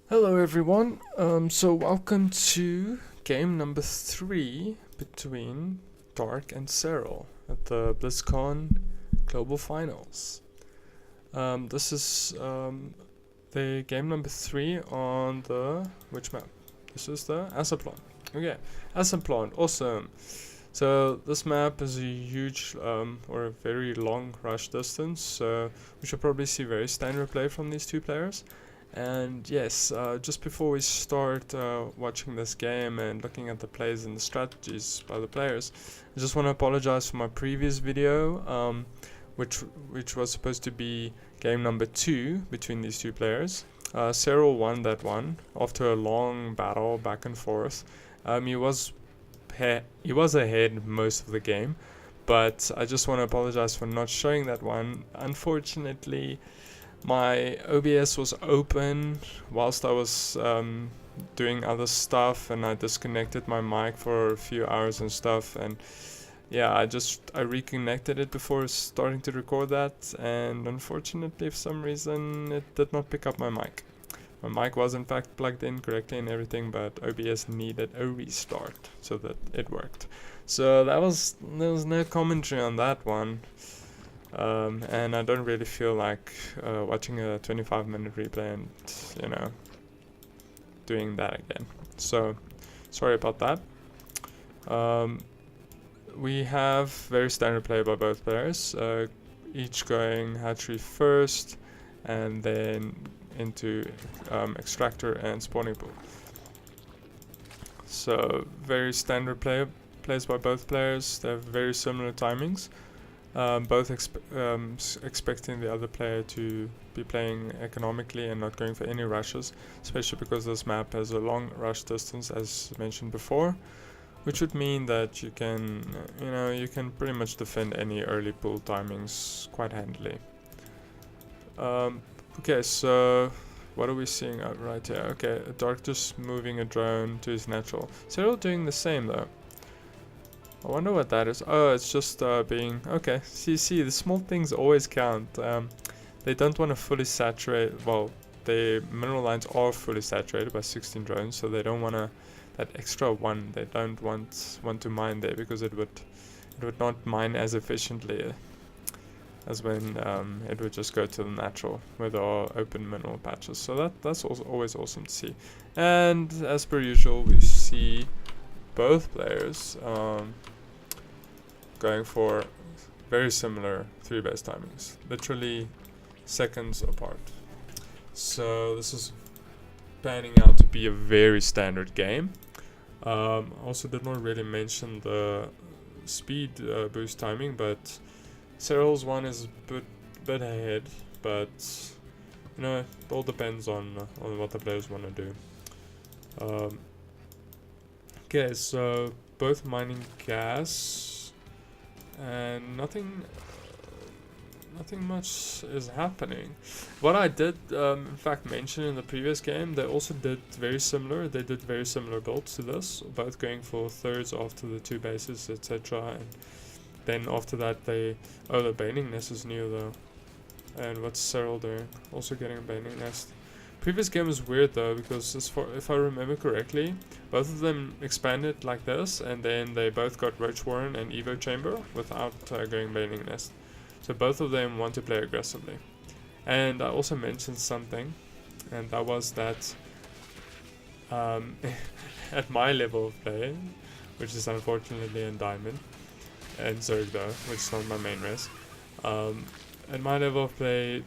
Hello everyone, so welcome to game number 3 between Dark and Serral at the Blizzcon Global Finals. This is the game number 3 on the, which map? This is the Asaplan. Okay, Asaplan, awesome. So this map is a huge or a very long rush distance, so we should probably see very standard play from these two players. And yes, just before we start watching this game and looking at the plays and the strategies by the players, I just want to apologize for my previous video, which was supposed to be game number 2 between these two players. Serral won that one after a long battle back and forth. He was ahead most of the game, but I just want to apologize for not showing that one. Unfortunately, my OBS was open whilst I was doing other stuff, and I disconnected my mic for a few hours and stuff, and yeah, I reconnected it before starting to record that, and unfortunately for some reason it did not pick up my mic. My mic was in fact plugged in correctly and everything, but OBS needed a restart so that it worked. So there was no commentary on that one. And I don't really feel like watching a 25-minute replay and, doing that again. So, sorry about that. We have very standard play by both players, each going hatchery first, and then into extractor and spawning pool. So, very standard plays by both players. They have very similar timings. Both expecting the other player to be playing economically and not going for any rushes, especially because this map has a long rush distance, as mentioned before, which would mean that you can pretty much defend any early pool timings quite handily. Okay, so what are we seeing out right here? Okay, Dark just moving a drone to his natural. Serral doing the same though. I wonder what that is. Oh, it's just being... Okay, see, the small things always count. They don't want to fully saturate... Well, the mineral lines are fully saturated by 16 drones, so they don't want to... That extra one, they don't want to mine there, because it would not mine as efficiently as when it would just go to the natural, where there are open mineral patches. So that's also always awesome to see. And as per usual, we see both players going for very similar 3-base timings, literally seconds apart. So this is panning out to be a very standard game. Also did not really mention the speed boost timing, but Serral's one is a bit ahead, but it all depends on what the players want to do. Okay, so both mining gas, and nothing much is happening. What I did, in fact, mention in the previous game, they also did very similar. They did very similar builds to this, both going for thirds after the 2 bases, etc. And then after that, the baning nest is new though. And what's Serral doing? Also getting a baning nest. Previous game was weird though, because if I remember correctly, both of them expanded like this, and then they both got Roach Warren and Evo Chamber without going baning nest. So both of them want to play aggressively. And I also mentioned something, and that was that at my level of play, which is unfortunately in Diamond, and Zerg though, which is not my main res, at my level of play,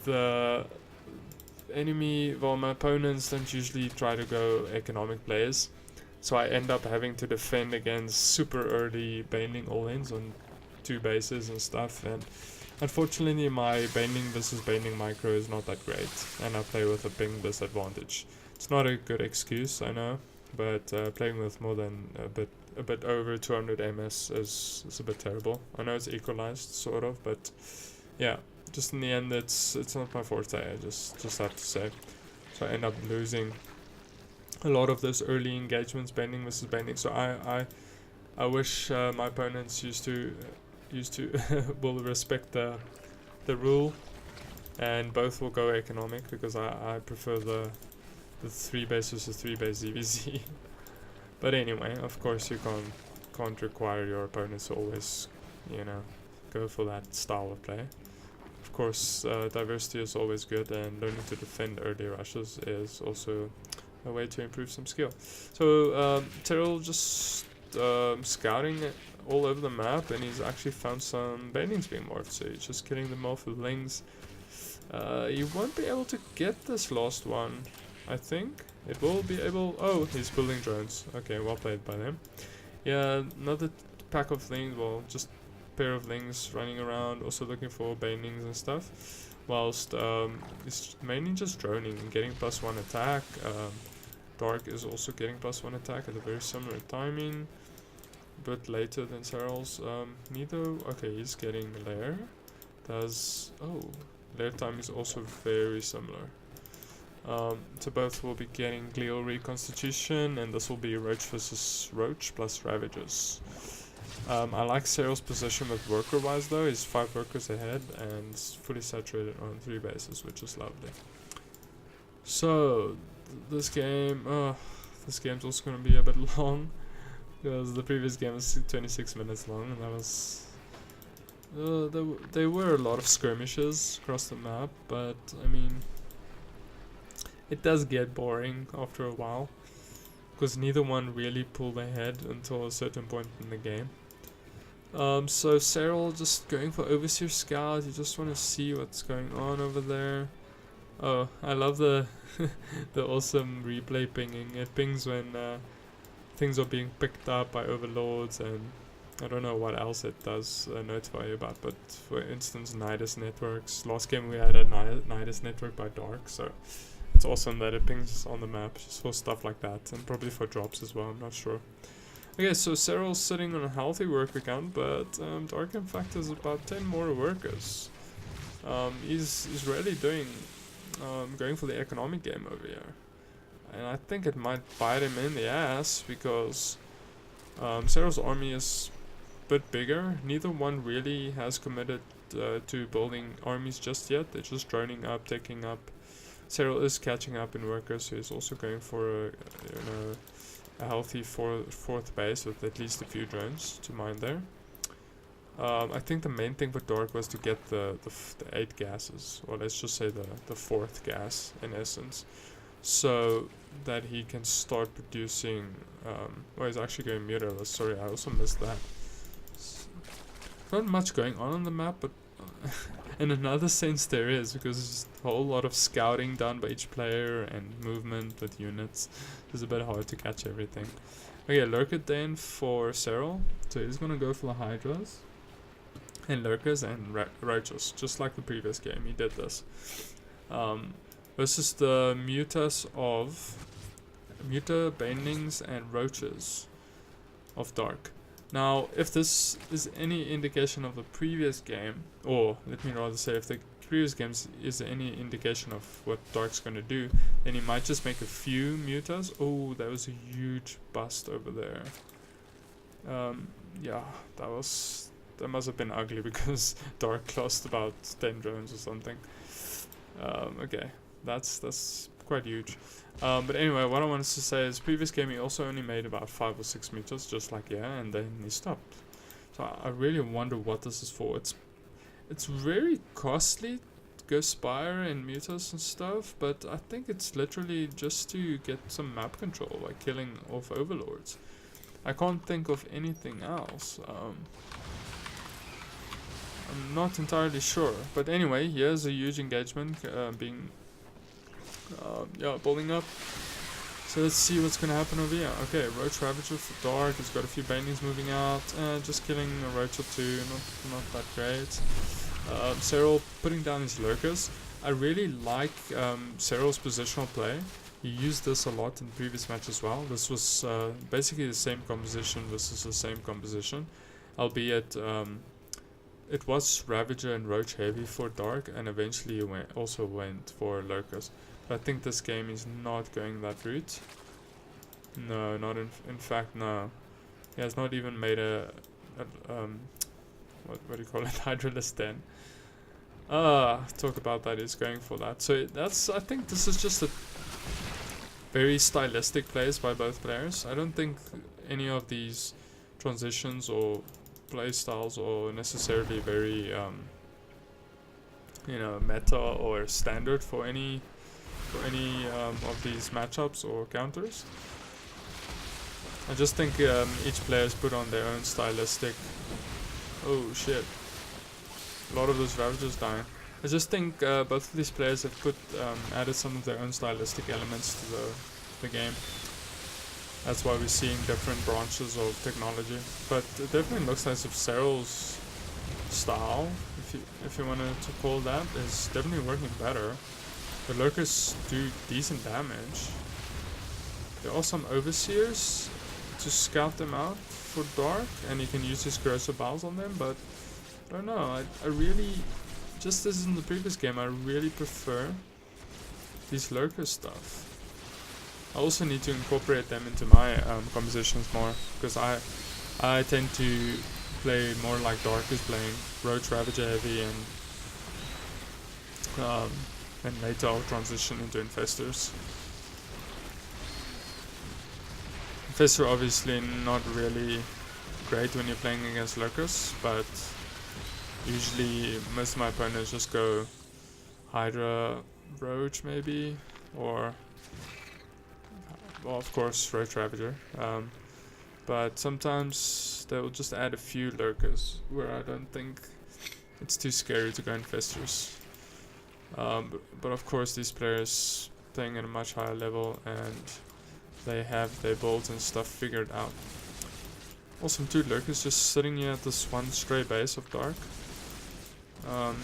the enemy, my opponents don't usually try to go economic plays, so I end up having to defend against super early baning all-ins on 2 bases and stuff, and unfortunately my baning versus baning micro is not that great, and I play with a ping disadvantage. It's not a good excuse, I know, but playing with more than a bit over 200 ms is a bit terrible. I know it's equalized, sort of, but yeah. Just in the end, it's not my forte, I just have to say. So I end up losing a lot of those early engagements, baning versus baning. So I wish my opponents used to will respect the rule, and both will go economic, because I prefer the the 3 base versus 3 base ZVZ. But anyway, of course you can't require your opponents to always, you know, go for that style of play. Of course, diversity is always good, and learning to defend early rushes is also a way to improve some skill. So Serral just scouting all over the map, and he's actually found some banelings being morphed, so he's just killing them off with lings. He won't be able to get this last one, I think. It will be able... Oh, he's building drones. Okay, well played by them. Yeah, another pack of lings, well, just a pair of lings running around, also looking for banelings and stuff. Whilst he's mainly just droning and getting +1 attack. Dark is also getting +1 attack at a very similar timing. A bit later than Serral's. Neither... Okay, he's getting lair. Does... Oh, lair time is also very similar. So both will be getting glial reconstitution, and this will be Roach versus Roach plus Ravagers. I like Serral's position with worker wise though. He's 5 workers ahead and fully saturated on 3 bases, which is lovely. So this game's also going to be a bit long, because the previous game was 26 minutes long, and that was there were a lot of skirmishes across the map, but I mean, it does get boring after a while, because neither one really pulled ahead until a certain point in the game. So Serral just going for Overseer Scout. You just want to see what's going on over there. Oh, I love the the awesome replay pinging. It pings when things are being picked up by overlords, and I don't know what else it does notify you about, but for instance, Nidus networks. Last game we had a Nidus network by Dark, so it's awesome that it pings on the map just for stuff like that, and probably for drops as well, I'm not sure. Okay, so Serral's sitting on a healthy worker count, but Dark in fact has about 10 more workers. He's really going for the economic game over here. And I think it might bite him in the ass, because Serral's army is a bit bigger. Neither one really has committed to building armies just yet. They're just droning up, taking up. Serral is catching up in workers, so he's also going for a healthy fourth base with at least a few drones to mine there. I think the main thing for Dark was to get the 8 gases, or let's just say the 4th gas in essence, so that he can start producing. Well, he's actually going mirrorless. Sorry, I also missed that. Not much going on the map, but in another sense there is, because there's a whole lot of scouting done by each player and movement with units. It's a bit hard to catch everything. Okay, Lurker then for Serral. So he's gonna go for the Hydras and Lurkers and Roaches, just like the previous game. He did this. Versus the Muta, Banelings and Roaches of Dark. Now, if this is any indication of the previous game, or let me rather say, if the previous game is any indication of what Dark's going to do, then he might just make a few mutas. Oh, that was a huge bust over there. Yeah, that must have been ugly, because Dark lost about 10 drones or something. Okay, that's quite huge. But anyway, what I wanted to say is, previous game he also only made about 5 or 6 meters, just like and then he stopped. So I really wonder what this is for. It's very costly to go Spire and mutas and stuff, but I think it's literally just to get some map control by killing off overlords. I can't think of anything else. I'm not entirely sure, but anyway, here's a huge engagement building up. So let's see what's gonna happen over here. Okay, Roach Ravager for Dark. He's got a few Banelings moving out, just killing a Roach or 2. Not that great. Serral putting down his Lurkers. I really like Serral's positional play. He used this a lot in previous matches as well. This was basically the same composition. This is the same composition, albeit it was Ravager and Roach heavy for Dark, and eventually he also went for Lurkers. But I think this game is not going that route. No, not in fact, no. He has not even made a what do you call it, Hydralist then. Talk about that, he's going for that. So I think this is just very stylistic plays by both players. I don't think any of these transitions or play styles are necessarily very meta or standard for any of these matchups or counters. I just think each player's put on their own stylistic. Oh shit! A lot of those Ravagers dying. I just think both of these players have added some of their own stylistic elements to the game. That's why we're seeing different branches of technology. But it definitely looks like Serral's style, if you wanted to call that, is definitely working better. The lurkers do decent damage. There are some overseers to scout them out for dark, and he can use his corrosive bowels on them, but I don't know, I really, just as in the previous game, I really prefer these lurker stuff. I also need to incorporate them into my compositions more, because I tend to play more like Dark is playing, Ro8 Ravager heavy, and later I'll transition into Infestors. Infestor obviously not really great when you're playing against lurkers, but usually most of my opponents just go Hydra Roach maybe, or well, of course Ro8 Ravager, but sometimes they'll just add a few lurkers where I don't think it's too scary to go Infestors. But of course these players playing at a much higher level, and they have their builds and stuff figured out. Awesome, 2 lurkers just sitting here at this one stray base of dark.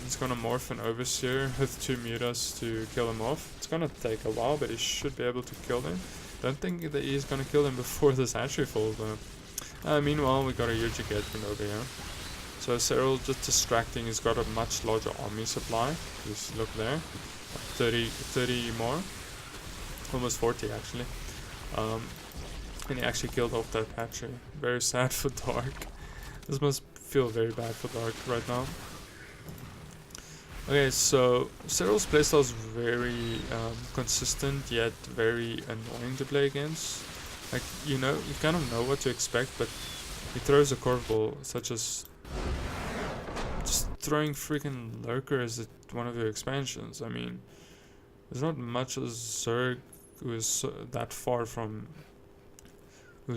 He's gonna morph an overseer with 2 mutas to kill him off. It's gonna take a while, but he should be able to kill them. Don't think that he's gonna kill them before this hatchery falls though. Meanwhile, we got a Yuji Gatman over here. So Serral just distracting. He's got a much larger army supply. Just look there, 30 more, almost 40 actually. And he actually killed off that hatchery. Very sad for Dark. This must feel very bad for Dark right now. Okay, so Serral's playstyle is very consistent, yet very annoying to play against. Like, you kind of know what to expect, but he throws a curveball, such as just throwing freaking lurkers at one of your expansions. I mean, there's not much as Zerg whose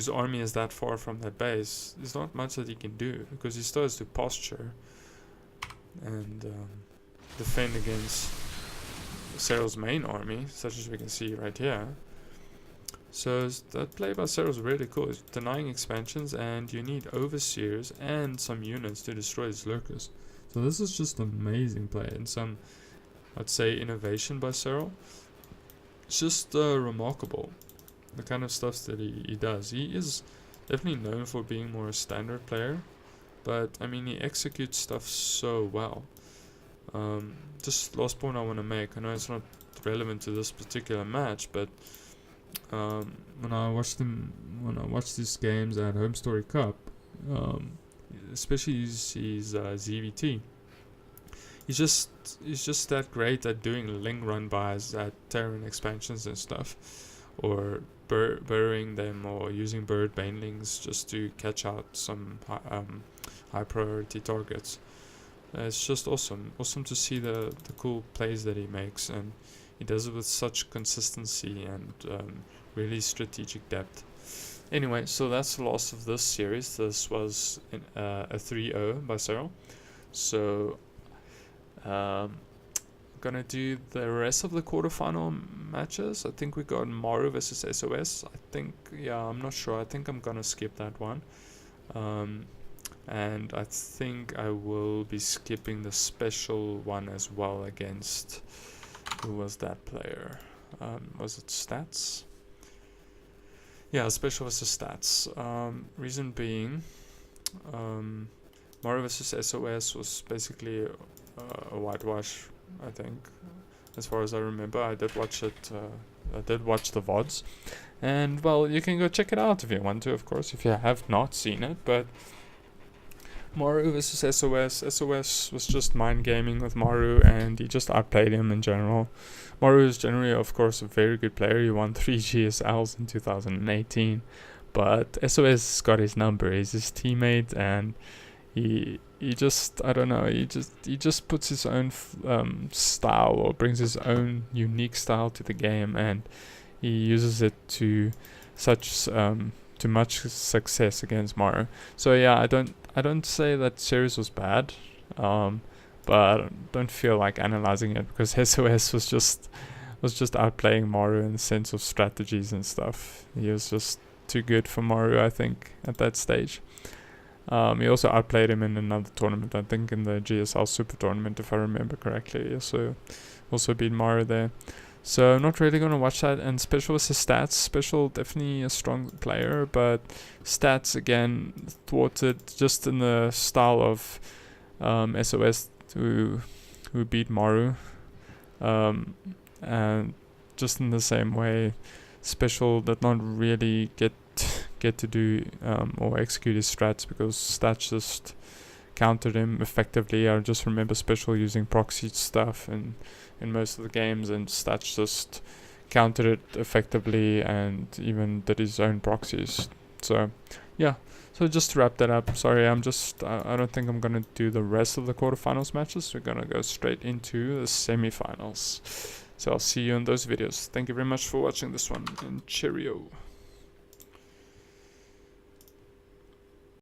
army is that far from that base. There's not much that he can do, because he still has to posture and defend against Serral's main army, such as we can see right here. So that play by Serral is really cool. It's denying expansions, and you need overseers and some units to destroy these lurkers. So this is just an amazing play, and some, I'd say, innovation by Serral. It's just remarkable, the kind of stuff that he does. He is definitely known for being more a standard player, but I mean, he executes stuff so well. Just last point I want to make, I know it's not relevant to this particular match, but when I watch these games at Home Story Cup, especially his ZVT, he's just that great at doing ling run buys at Terran expansions and stuff, or burrowing them, or using bird banelings just to catch out some high priority targets. It's just awesome to see the cool plays that he makes, and he does it with such consistency and really strategic depth. Anyway, so that's the last of this series. This was a 3-0 by Serral. So gonna do the rest of the quarterfinal matches. I think we got Maru versus SOS. I'm not sure. I think I'm gonna skip that one. And I think I will be skipping the special one as well against, who was that player? Was it Stats? Yeah, special versus Stats. Reason being, Mario vs SOS was basically a whitewash, I think, as far as I remember. I did watch it. I did watch the VODs, and well, you can go check it out if you want to, of course, if you have not seen it. But Maru versus SOS. SOS was just mind gaming with Maru, and he just outplayed him in general. Maru is generally, of course, a very good player. He won 3 GSLs in 2018, but SOS got his number. He's his teammate, and he just, I don't know, he just puts his own style, or brings his own unique style to the game, and he uses it to to much success against Maru. So yeah, I don't say that series was bad, but I don't feel like analyzing it, because SOS was just outplaying Maru in the sense of strategies and stuff. He was just too good for Maru, I think, at that stage. He also outplayed him in another tournament, I think in the GSL Super Tournament, if I remember correctly. He also beat Maru there. So I'm not really going to watch that. And Special was his stats. Special, definitely a strong player, but stats, again, thwarted just in the style of SOS, who beat Maru. And just in the same way, Special did not really get to do or execute his strats, because stats just countered him effectively. I just remember Special using proxy stuff in most of the games, and stats just countered it effectively and even did his own proxies. So yeah, so just to wrap that up, sorry, I don't think I'm gonna do the rest of the quarterfinals matches. We're gonna go straight into the semifinals. So I'll see you in those videos. Thank you very much for watching this one, and cheerio.